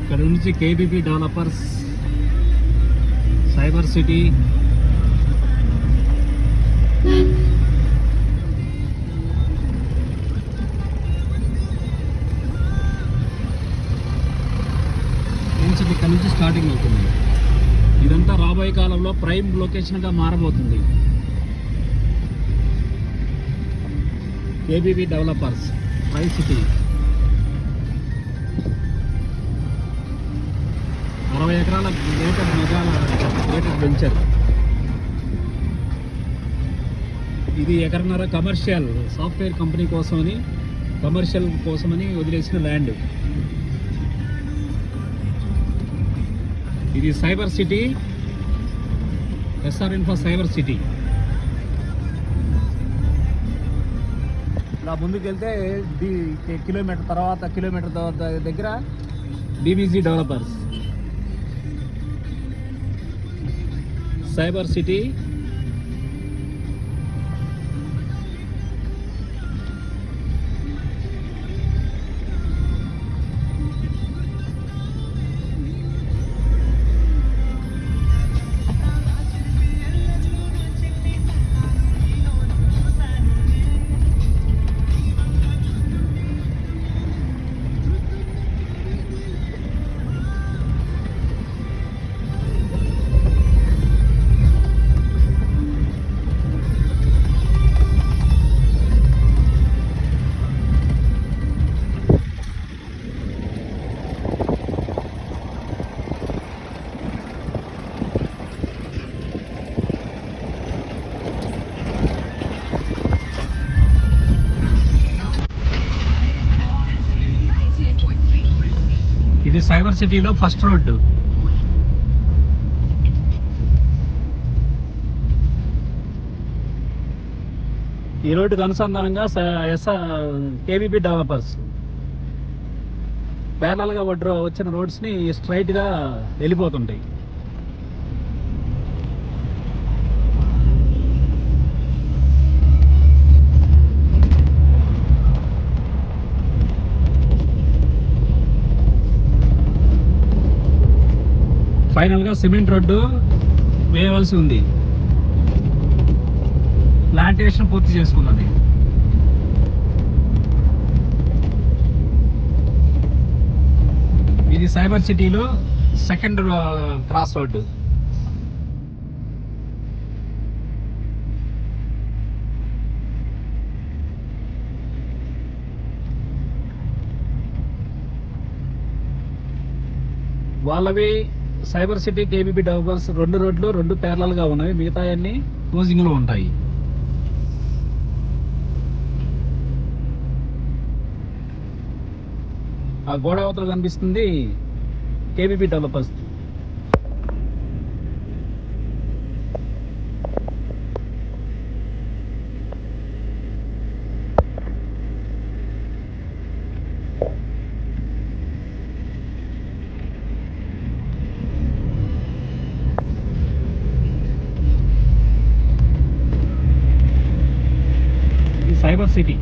ఇక్కడ నుంచి KBB developers, cyber city, ఇక్కడ నుంచి స్టార్టింగ్ అవుతుంది. ఇదంతా రాబోయే కాలంలో ప్రైమ్ లొకేషన్గా మారబోతుంది. కేబీబీ డెవలపర్స్, ట్రై సిటీ, 60 ఎకరాల గ్రేటర్ వెంచర్. ఇది ఎకరన్నర కమర్షియల్ సాఫ్ట్వేర్ కంపెనీ కోసమని వదిలేసిన ల్యాండ్. ఇది cyber city, SR info cyber city. ఇలా ముందుకెళ్తే కిలోమీటర్ దగ్గర డీబీజీ డెవలపర్స్, సైబర్ సిటీ, ఇది సైబర్ సిటీలో ఫస్ట్ రోడ్డు. ఈ రోడ్డుకు అనుసంధానంగా కేబీబీ డెవలపర్స్ ప్యారలల్గా వచ్చిన రోడ్స్ని స్ట్రైట్గా వెళ్ళిపోతుంటాయి. ఫైనల్గా సిమెంట్ రోడ్డు వేయవలసి ఉంది. ప్లాంటేషన్ పూర్తి చేసుకున్నది. ఇది సైబర్ సిటీలో సెకండ్ క్రాస్ రోడ్డు. వాళ్ళవి సైబర్ సిటీ, కేబీబీ డెవలపర్స్ 2 రోడ్లు 2 ప్యారలల్గా ఉన్నాయి. మిగతా అన్ని క్లోజింగ్లో ఉంటాయి. ఆ గోడ అవతల కనిపిస్తుంది KBB developers. Cyber city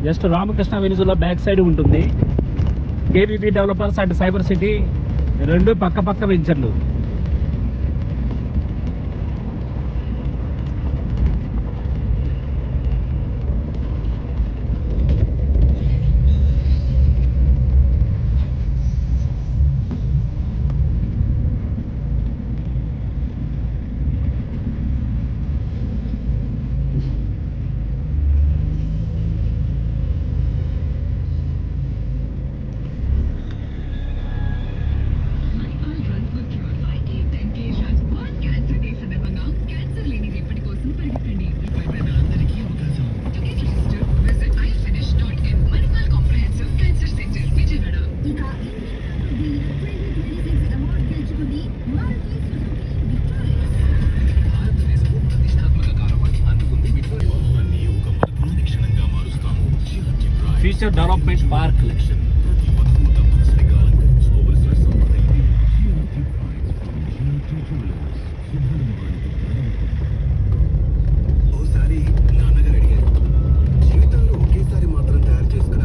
just Ramakrishna Venezuela back side ఉంటుంది. KBB developers and cyber city 2 పక్క వెంచర్లు. Future development park. ఓసారి నాన్నగారు అడిగారు, జీవితంలో ఒకేసారి మాత్రం తయారు చేసుకునే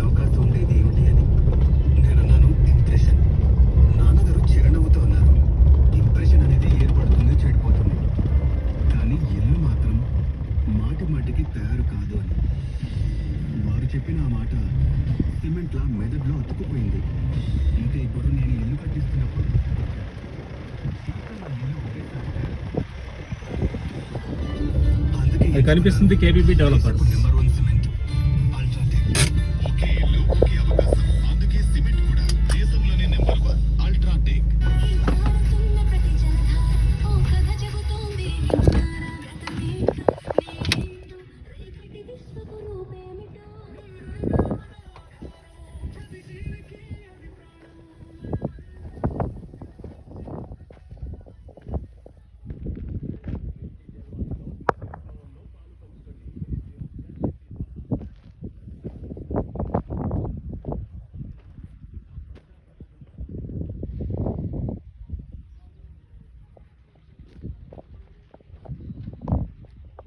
చెప్పిన ఆ మాట సిమెంట్ లా మెదడులో అతుక్కుపోయింది. ఇంకా ఇప్పుడు నేను ఇల్లు కట్టిస్తున్నప్పుడు అది కనిపిస్తుంది కేబీబీ డెవలపర్స్.